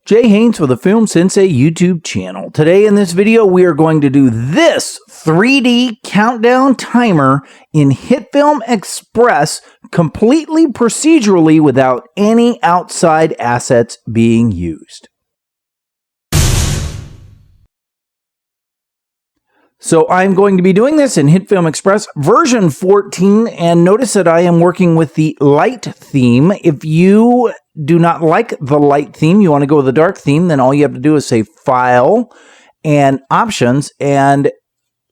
Jay Haynes for the Film Sensei YouTube channel. Today in this video, we are going to do this 3D countdown timer in HitFilm Express completely procedurally without any outside assets being used. So I'm going to be doing this in HitFilm Express version 14, and notice that I am working with the light theme. If you do not like the light theme, you want to go with the dark theme, then all you have to do is say File and Options, and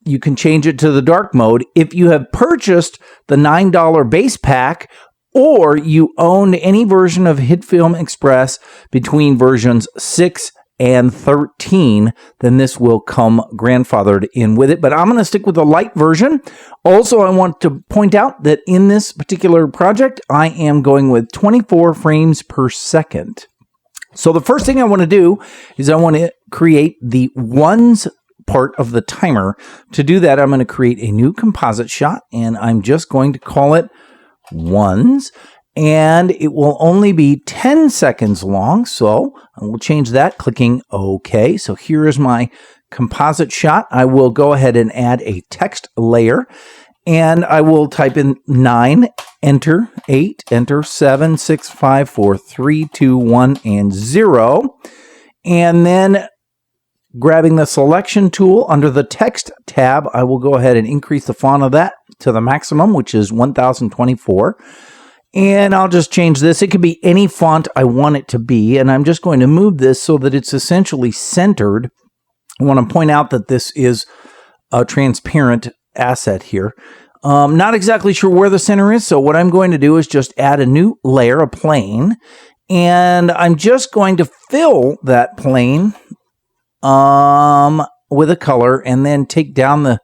you can change it to the dark mode. If you have purchased the $9 base pack, or you owned any version of HitFilm Express between versions 6 and 13, then this will come grandfathered in with it. But I'm going to stick with the light version. Also, I want to point out that in this particular project, I am going with 24 frames per second. So the first thing I want to do is I want to create the ones part of the timer. To do that, I'm going to create a new composite shot, and I'm just going to call it ones. And it will only be 10 seconds long, so I will change that, clicking OK. So here is my composite shot. I will go ahead and add a text layer, and I will type in 9, enter, 8, enter, 7, 6, 5, 4, 3, 2, 1, and 0. And then grabbing the selection tool under the text tab, I will go ahead and increase the font of that to the maximum, which is 1024. And I'll just change this. It can be any font I want it to be. And I'm just going to move this so that it's essentially centered. I want to point out that this is a transparent asset here. Not exactly sure where the center is. So what I'm going to do is just add a new layer, a plane. And I'm just going to fill that plane with a color and then take down the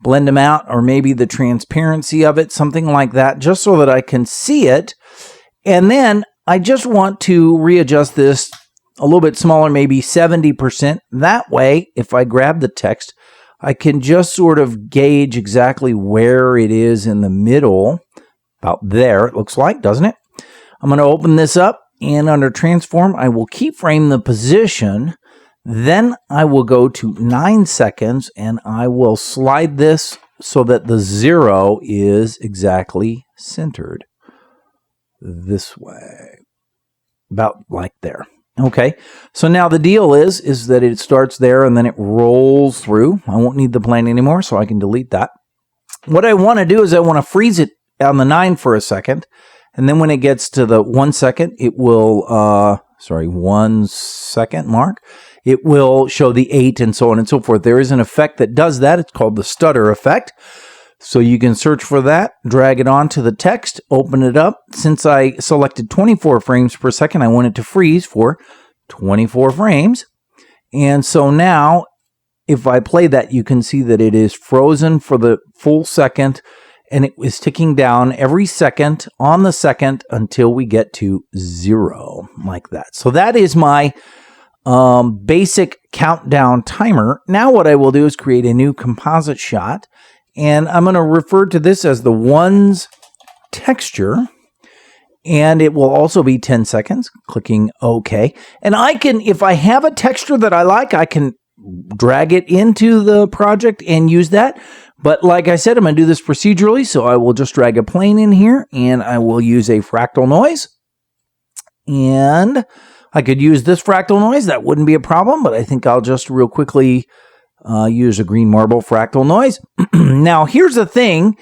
blend them out, or maybe the transparency of it, something like that, just so that I can see it. And then I just want to readjust this a little bit smaller, maybe 70%. That way, if I grab the text, I can just sort of gauge exactly where it is in the middle. About there, it looks like, doesn't it? I'm going to open this up, and under Transform, I will keyframe the position. Then I will go to 9 seconds, and I will slide this so that the 0 is exactly centered this way, about like there. Okay, so now the deal is that it starts there and then it rolls through. I won't need the plane anymore, so I can delete that. What I want to do is I want to freeze it on the 9 for a second, and then when it gets to the 1 second, it will, 1 second mark, it will show the 8 and so on and so forth. There is an effect that does that. It's called the stutter effect. So you can search for that, drag it onto the text, open it up. Since I selected 24 frames per second, I want it to freeze for 24 frames. And so now, if I play that, you can see that it is frozen for the full second, and it is ticking down every second on the second until we get to 0, like that. So that is my basic countdown timer. Now what I will do is create a new composite shot, and I'm going to refer to this as the ones texture, and it will also be 10 seconds, clicking OK. And I can, if I have a texture that I like, I can drag it into the project and use that. But like I said, I'm going to do this procedurally, so I will just drag a plane in here, and I will use a fractal noise. And I could use this fractal noise. That wouldn't be a problem, but I think I'll just real quickly use a green marble fractal noise. Now, here's the thing.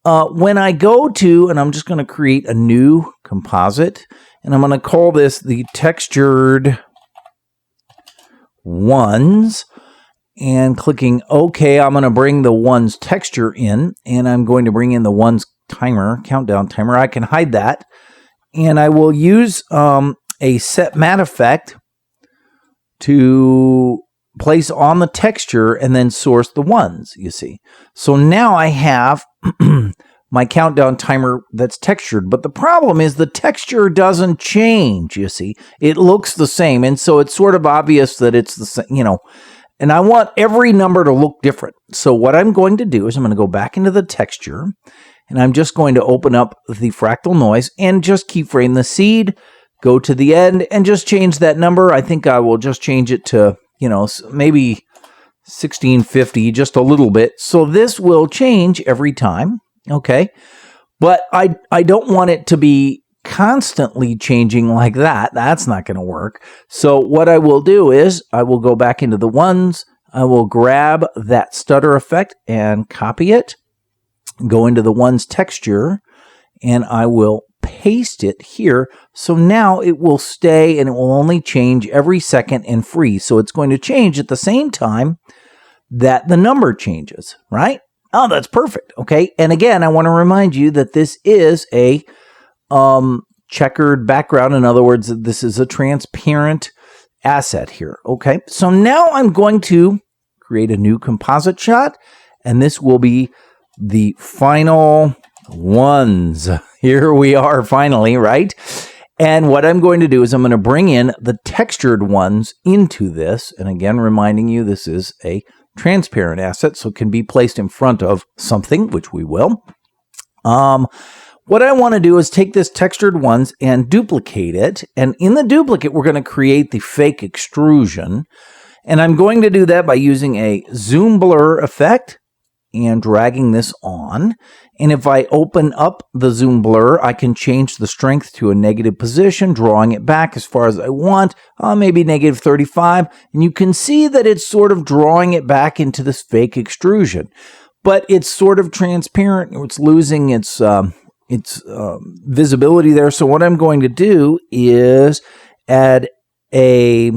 When I go to, and I'm just going to create a new composite, and I'm going to call this the textured ones, and clicking OK, I'm going to bring the ones texture in, and I'm going to bring in the ones timer, countdown timer. I can hide that, and I will use a set matte effect to place on the texture and then source the ones, you see. So now I have my countdown timer that's textured, but the problem is the texture doesn't change, you see. It looks the same, and so it's sort of obvious that it's the same, you know. And I want every number to look different. So what I'm going to do is I'm going to go back into the texture, and I'm just going to open up the fractal noise and just keyframe the seed go to the end and just change that number. I think I will just change it to, maybe 1650, just a little bit. So this will change every time, okay? But I don't want it to be constantly changing like that. That's not going to work. So what I will do is I will go back into the ones. I will grab that stutter effect and copy it, go into the ones texture, and I will paste it here. So now it will stay and it will only change every second and freeze. So it's going to change at the same time that the number changes, right? Oh, that's perfect. Okay. And again, I want to remind you that this is a checkered background. In other words, this is a transparent asset here. Okay. So now I'm going to create a new composite shot, and this will be the final ones. Here we are finally, right? And what I'm going to do is I'm going to bring in the textured ones into this. And again, reminding you, this is a transparent asset, so it can be placed in front of something, which we will. What I want to do is take this textured ones and duplicate it. And in the duplicate, we're going to create the fake extrusion. And I'm going to do that by using a zoom blur effect and dragging this on. And if I open up the zoom blur, I can change the strength to a negative position, drawing it back as far as I want, maybe negative 35. And you can see that it's sort of drawing it back into this fake extrusion. But it's sort of transparent. It's losing its visibility there. So what I'm going to do is add a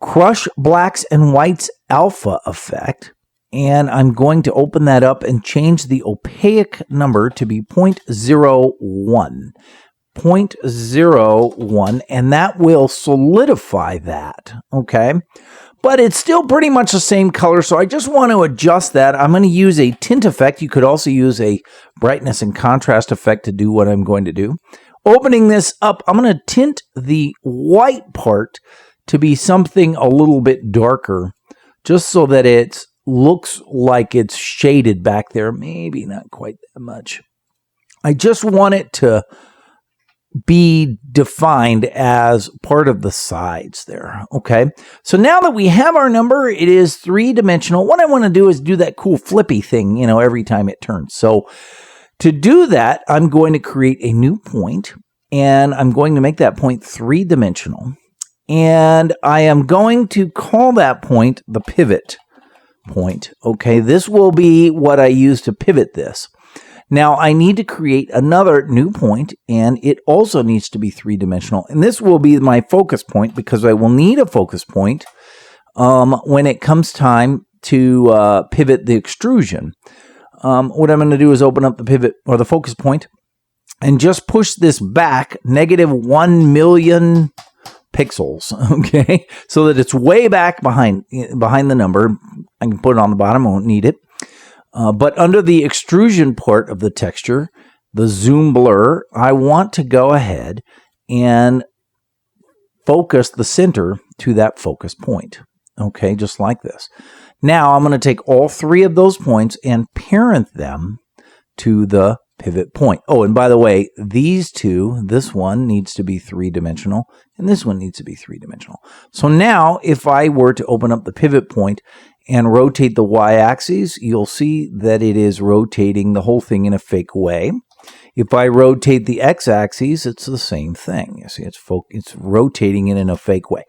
crush blacks and whites alpha effect. And I'm going to open that up and change the opaque number to be 0.01. 0.01, and that will solidify that, okay? But it's still pretty much the same color, so I just want to adjust that. I'm going to use a tint effect. You could also use a brightness and contrast effect to do what I'm going to do. Opening this up, I'm going to tint the white part to be something a little bit darker, just so that it looks like it's shaded back there. Maybe not quite that much. I just want it to be defined as part of the sides there, okay? So now that we have our number, it is three-dimensional. What I want to do is do that cool flippy thing, every time it turns. So to do that, I'm going to create a new point, and I'm going to make that point three-dimensional. And I am going to call that point the pivot point, okay? This will be what I use to pivot this. Now, I need to create another new point, and it also needs to be three-dimensional. And this will be my focus point, because I will need a focus point when it comes time to pivot the extrusion. What I'm going to do is open up the pivot or the focus point and just push this back negative 1 million pixels, okay? So that it's way back behind the number. I can put it on the bottom, I won't need it. But under the extrusion part of the texture, the zoom blur, I want to go ahead and focus the center to that focus point. Okay, just like this. Now I'm going to take all three of those points and parent them to the pivot point. Oh, and by the way, these two, this one needs to be three-dimensional, and this one needs to be three-dimensional. So now, if I were to open up the pivot point and rotate the y-axis, you'll see that it is rotating the whole thing in a fake way. If I rotate the x-axis, it's the same thing. You see, it's rotating it in a fake way.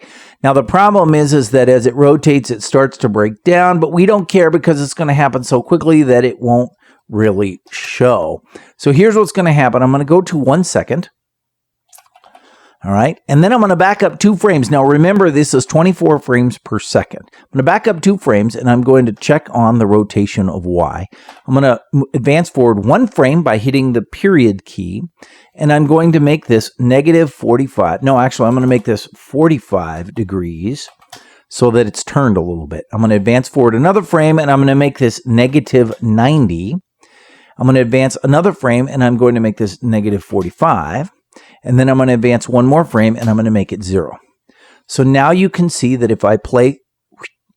Now, the problem is that as it rotates, it starts to break down, but we don't care because it's going to happen so quickly that it won't really show. So here's what's going to happen. I'm going to go to 1 second. All right. And then I'm going to back up 2 frames. Now, remember, this is 24 frames per second. I'm going to back up 2 frames, and I'm going to check on the rotation of Y. I'm going to advance forward 1 frame by hitting the period key, and I'm going to make this negative 45. No, actually, I'm going to make this 45 degrees so that it's turned a little bit. I'm going to advance forward another frame, and I'm going to make this negative 90. I'm going to advance another frame, and I'm going to make this negative 45. And then I'm going to advance 1 more frame, and I'm going to make it 0. So now you can see that if I play,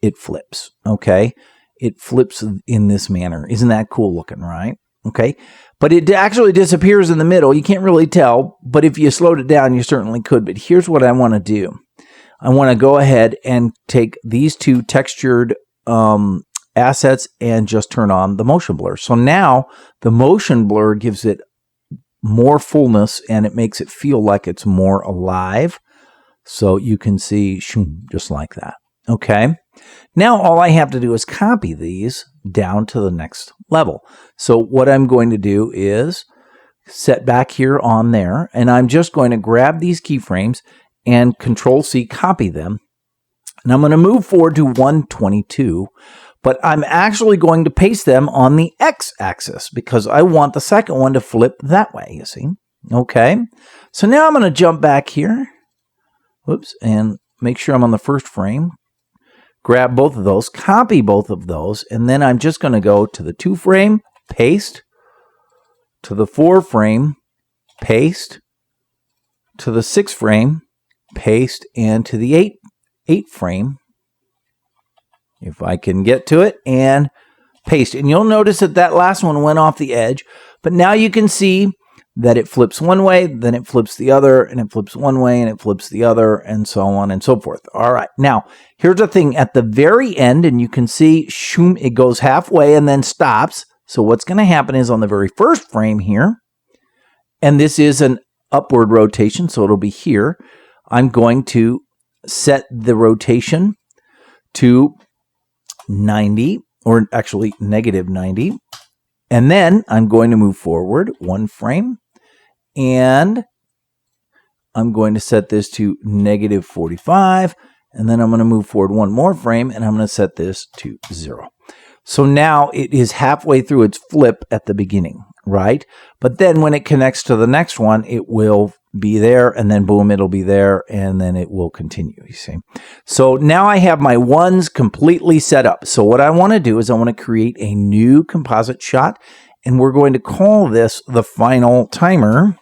it flips, okay? It flips in this manner. Isn't that cool looking, right? Okay, but it actually disappears in the middle. You can't really tell, but if you slowed it down, you certainly could. But here's what I want to do. I want to go ahead and take these two textured assets and just turn on the motion blur. So now the motion blur gives it more fullness and it makes it feel like it's more alive. So you can see just like that. Okay. Now all I have to do is copy these down to the next level. So what I'm going to do is set back here on there, and I'm just going to grab these keyframes and Control-C, copy them. And I'm going to move forward to 122, but I'm actually going to paste them on the X-axis because I want the second one to flip that way, you see. Okay, so now I'm going to jump back here. Whoops, and make sure I'm on the first frame. Grab both of those, copy both of those, and then I'm just going to go to the 2 frame, paste, to the 4 frame, paste, to the 6 frame, paste, and to the 8 frame, if I can get to it, and paste. And you'll notice that that last one went off the edge, but now you can see that it flips one way, then it flips the other, and it flips one way, and it flips the other, and so on and so forth. All right, now, here's the thing. At the very end, and you can see, it goes halfway and then stops. So what's going to happen is on the very first frame here, and this is an upward rotation, so it'll be here, I'm going to set the rotation to 90, or actually negative 90. And then I'm going to move forward 1 frame, and I'm going to set this to negative 45, and then I'm going to move forward 1 more frame, and I'm going to set this to 0. So now it is halfway through its flip at the beginning, right? But then when it connects to the next one, it will be there, and then boom, it'll be there, and then it will continue, you see. So now I have my ones completely set up. So what I want to do is I want to create a new composite shot, and we're going to call this the final timer.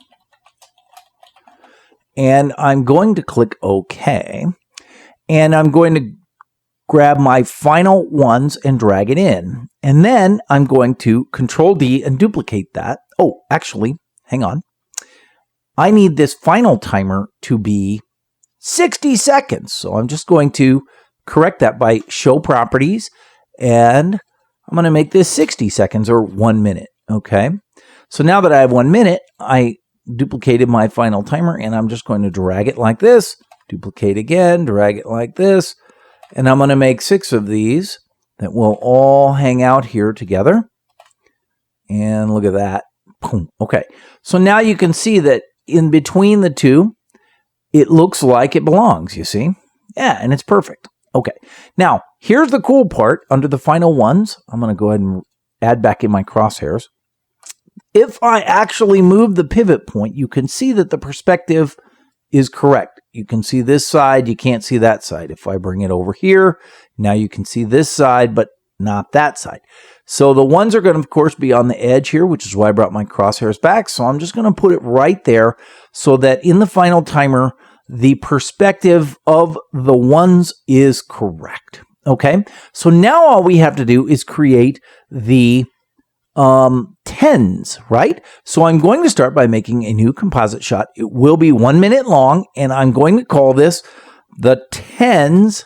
And I'm going to click OK, and I'm going to grab my final ones and drag it in. And then I'm going to Control-D and duplicate that. Oh, actually, hang on. I need this final timer to be 60 seconds. So I'm just going to correct that by Show Properties, and I'm going to make this 60 seconds or 1 minute. Okay. So now that I have 1 minute, I duplicated my final timer, and I'm just going to drag it like this, duplicate again, drag it like this, and I'm going to make 6 of these that will all hang out here together. And look at that. Boom. Okay. So now you can see that in between the two, it looks like it belongs, you see? Yeah, and it's perfect. Okay. Now, here's the cool part. Under the final ones, I'm going to go ahead and add back in my crosshairs. If I actually move the pivot point, you can see that the perspective is correct. You can see this side, you can't see that side. If I bring it over here, now you can see this side, but not that side. So the ones are going to, of course, be on the edge here, which is why I brought my crosshairs back. So I'm just going to put it right there so that in the final timer, the perspective of the ones is correct. Okay, so now all we have to do is create the tens, right? So I'm going to start by making a new composite shot. It will be 1 minute long, and I'm going to call this the tens.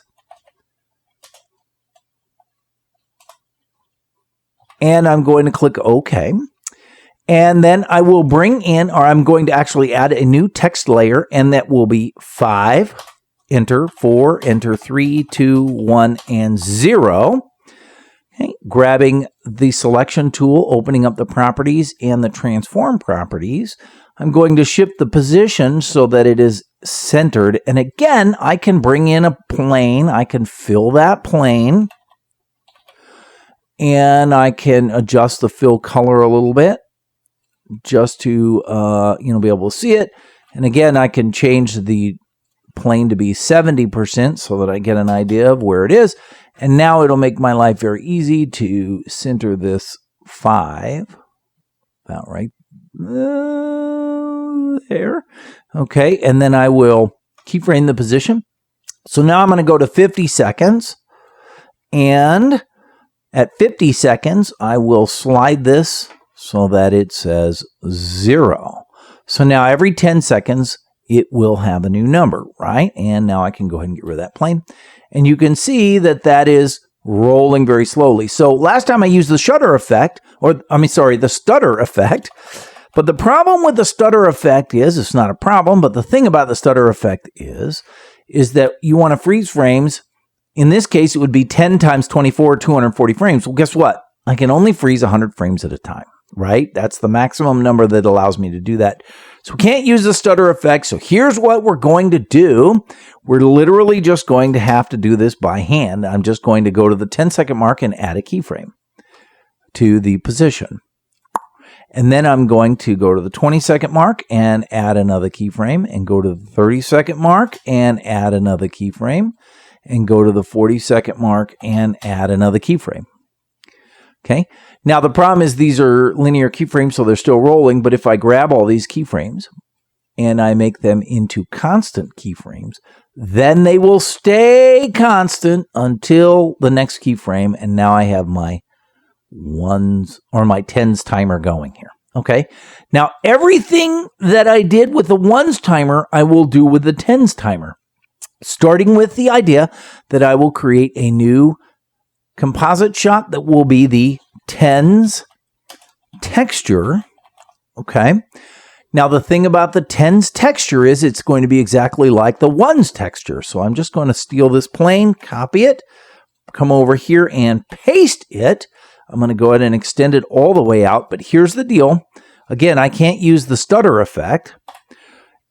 And I'm going to click OK. And then I will bring in, or I'm going to actually add a new text layer, and that will be 5, enter, 4, enter, 3, 2, 1, and 0. Okay. Grabbing the selection tool, opening up the properties and the transform properties. I'm going to shift the position so that it is centered. And again, I can bring in a plane. I can fill that plane. And I can adjust the fill color a little bit just to be able to see it. And again, I can change the plane to be 70% so that I get an idea of where it is. And now it'll make my life very easy to center this 5 about right there. Okay, and then I will keyframe the position. So now I'm going to go to 50 seconds, and at 50 seconds, I will slide this so that it says 0. So now every 10 seconds, it will have a new number, right? And now I can go ahead and get rid of that plane. And you can see that that is rolling very slowly. So last time I used the shutter effect, the stutter effect. But the problem with the stutter effect is, it's not a problem, but the thing about the stutter effect is that you want to freeze frames. In this case, it would be 10 times 24, 240 frames. Well, guess what? I can only freeze 100 frames at a time, right? That's the maximum number that allows me to do that. So we can't use the stutter effect. So here's what we're going to do. We're literally just going to have to do this by hand. I'm just going to go to the 10-second mark and add a keyframe to the position. And then I'm going to go to the 20-second mark and add another keyframe, and go to the 30-second mark and add another keyframe, and go to the 40-second mark and add another keyframe. Okay. Now the problem is these are linear keyframes, so they're still rolling, but if I grab all these keyframes and I make them into constant keyframes, then they will stay constant until the next keyframe, and now I have my ones or my tens timer going here. Okay. Now everything that I did with the ones timer, I will do with the tens timer, starting with the idea that I will create a new composite shot that will be the tens texture. Okay. Now the thing about the tens texture is it's going to be exactly like the ones texture. So I'm just going to steal this plane, copy it, come over here and paste it. I'm going to go ahead and extend it all the way out, but here's the deal. Again, I can't use the stutter effect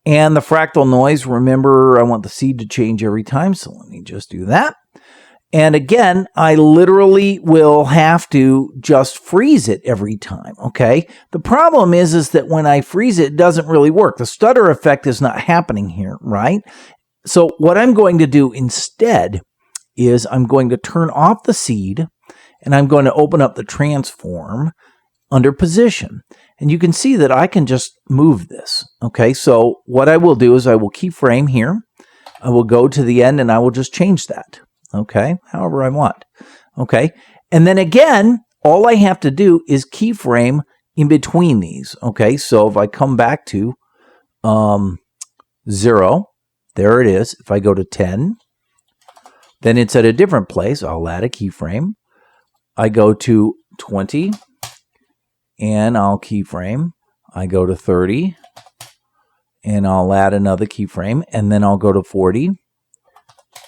and the fractal noise. Remember, I want the seed to change every time, so let me just do that. And again, I literally will have to just freeze it every time, okay? The problem is that when I freeze it, it doesn't really work. The stutter effect is not happening here, right? So what I'm going to do instead is I'm going to turn off the seed, and I'm going to open up the transform under position. And you can see that I can just move this, okay? So what I will do is I will keyframe here. I will go to the end, and I will just change that. Okay, however I want. Okay, and then again, all I have to do is keyframe in between these. Okay, so if I come back to 0, there it is. If I go to 10, then it's at a different place. I'll add a keyframe. I go to 20, and I'll keyframe. I go to 30, and I'll add another keyframe, and then I'll go to 40.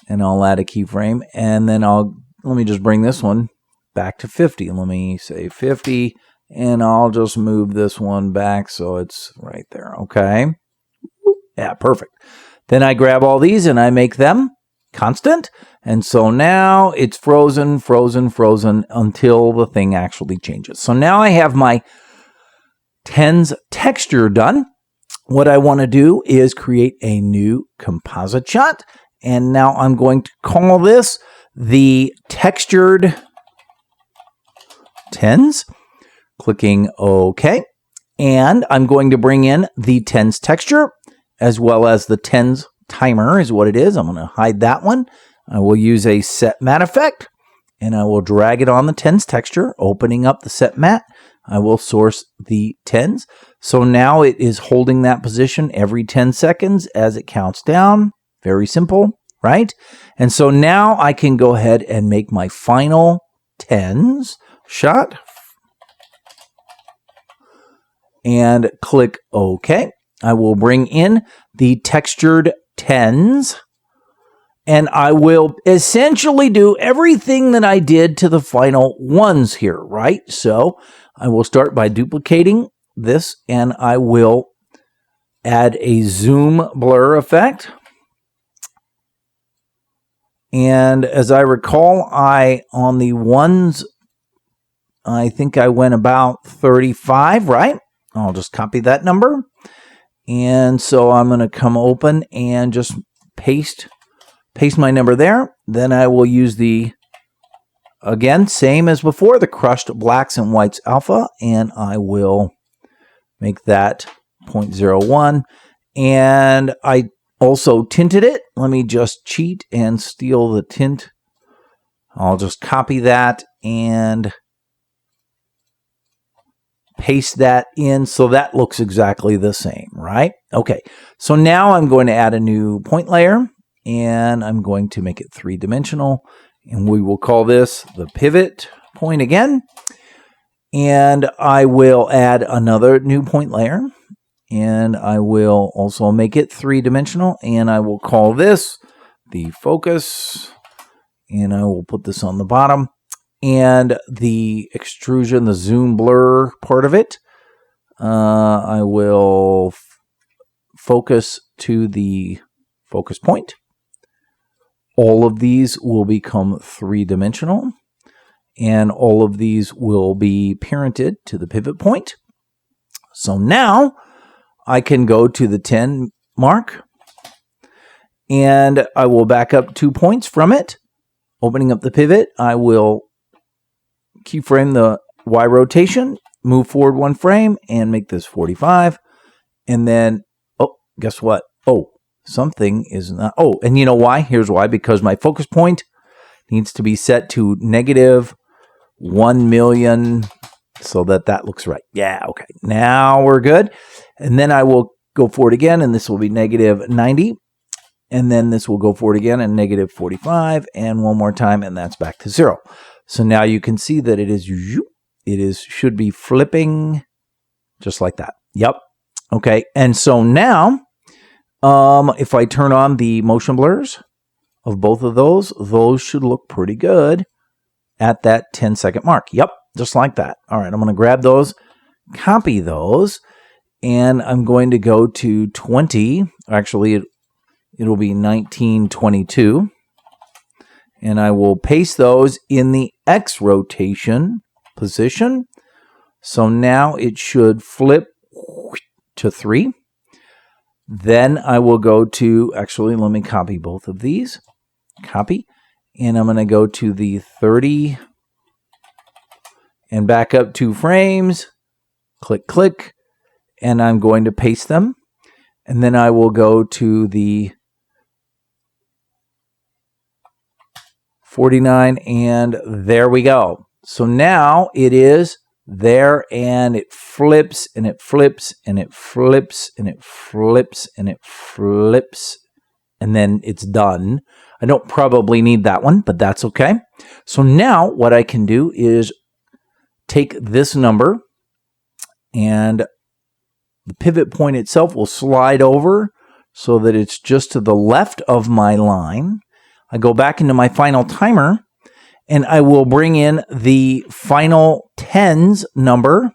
And I'll add a keyframe, and then let me just bring this one back to 50. Let me say 50, and I'll just move this one back so it's right there, okay? Yeah, perfect. Then I grab all these and I make them constant, and so now it's frozen, frozen, frozen until the thing actually changes. So now I have my tens texture done. What I want to do is create a new composite shot. And now I'm going to call this the textured tens, clicking OK. And I'm going to bring in the tens texture as well as the tens timer is what it is. I'm going to hide that one. I will use a set matte effect, and I will drag it on the tens texture, opening up the set matte. I will source the tens. So now it is holding that position every 10 seconds as it counts down. Very simple, right? And so now I can go ahead and make my final tens shot and click OK. I will bring in the textured tens, and I will essentially do everything that I did to the final ones here, right? So I will start by duplicating this, and I will add a zoom blur effect. And as I recall, on the ones, I think I went about 35, right? I'll just copy that number. And so I'm going to come open and just paste my number there. Then I will use the, again, same as before, the crushed blacks and whites alpha, and I will make that 0.01. And I also tinted it. Let me just cheat and steal the tint. I'll just copy that and paste that in so that looks exactly the same, right? Okay, so now I'm going to add a new point layer, and I'm going to make it 3-dimensional, and we will call this the pivot point again. And I will add another new point layer, and I will also make it 3-dimensional, and I will call this the focus, and I will put this on the bottom. And the extrusion, the zoom blur part of it, I will focus to the focus point. All of these will become 3-dimensional, and all of these will be parented to the pivot point. So now I can go to the 10 mark, and I will back up 2 points from it. Opening up the pivot, I will keyframe the Y rotation, move forward 1 frame, and make this 45. And then, oh, guess what? Oh, something is not. Oh, and you know why? Here's why. Because my focus point needs to be set to -1 million so that looks right. Yeah, okay. Now we're good. And then I will go forward again, and this will be -90. And then this will go forward again and -45, and one more time, and that's back to 0. So now you can see that should be flipping just like that. Yep. Okay. And so now, if I turn on the motion blurs of both of those should look pretty good at that 10-second mark. Yep. Just like that. All right. I'm going to grab those, copy those, and I'm going to go to 20. Actually, it'll be 1922. And I will paste those in the X rotation position. So now it should flip to 3. Then I will go to, actually, let me copy both of these. Copy. And I'm going to go to the 30 and back up 2 frames. Click, click. And I'm going to paste them. And then I will go to the 49, and there we go. So now it is there, and it flips, and it flips, and it flips, and it flips, and it flips, and then it's done. I don't probably need that one, but that's okay. So now what I can do is take this number, and the pivot point itself will slide over so that it's just to the left of my line. I go back into my final timer, and I will bring in the final tens number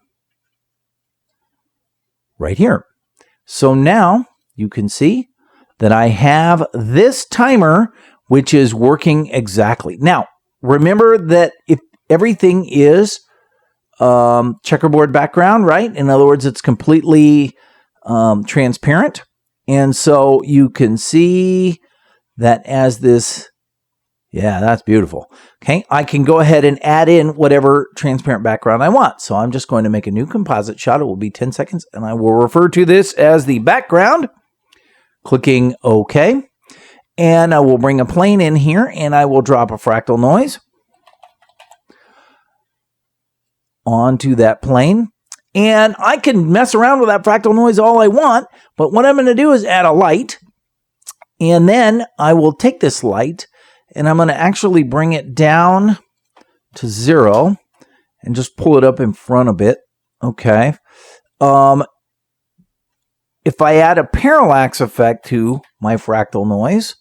right here. So now you can see that I have this timer, which is working exactly. Now, remember that if everything is checkerboard background, right? In other words, it's completely transparent. And so you can see that as this, yeah, that's beautiful. Okay, I can go ahead and add in whatever transparent background I want. So I'm just going to make a new composite shot. It will be 10 seconds, and I will refer to this as the background. Clicking OK. And I will bring a plane in here, and I will drop a fractal noise onto that plane. And I can mess around with that fractal noise all I want, but what I'm going to do is add a light. And then I will take this light, and I'm going to actually bring it down to 0 and just pull it up in front a bit. Okay. If I add a parallax effect to my fractal noise,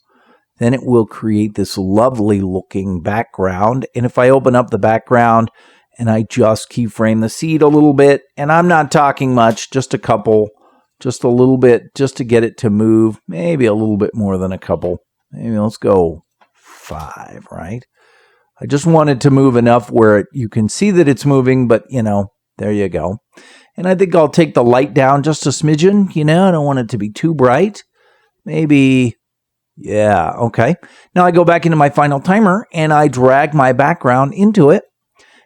then it will create this lovely looking background. And if I open up the background and I just keyframe the seed a little bit, and I'm not talking much, just a couple, just a little bit, just to get it to move, maybe a little bit more than a couple. Maybe let's go 5, right? I just want it to move enough where you can see that it's moving, but, there you go. And I think I'll take the light down just a smidgen, I don't want it to be too bright. Maybe, yeah, okay. Now I go back into my final timer, and I drag my background into it.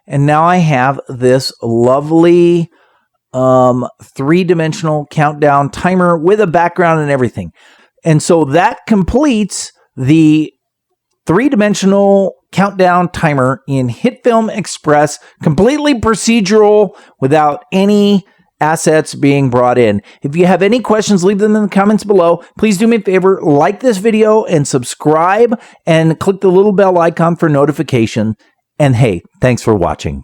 And now I have this lovely 3-dimensional countdown timer with a background and everything. And so that completes the 3-dimensional countdown timer in HitFilm Express, completely procedural without any assets being brought in. If you have any questions, leave them in the comments below. Please do me a favor, like this video and subscribe and click the little bell icon for notification. And hey, thanks for watching.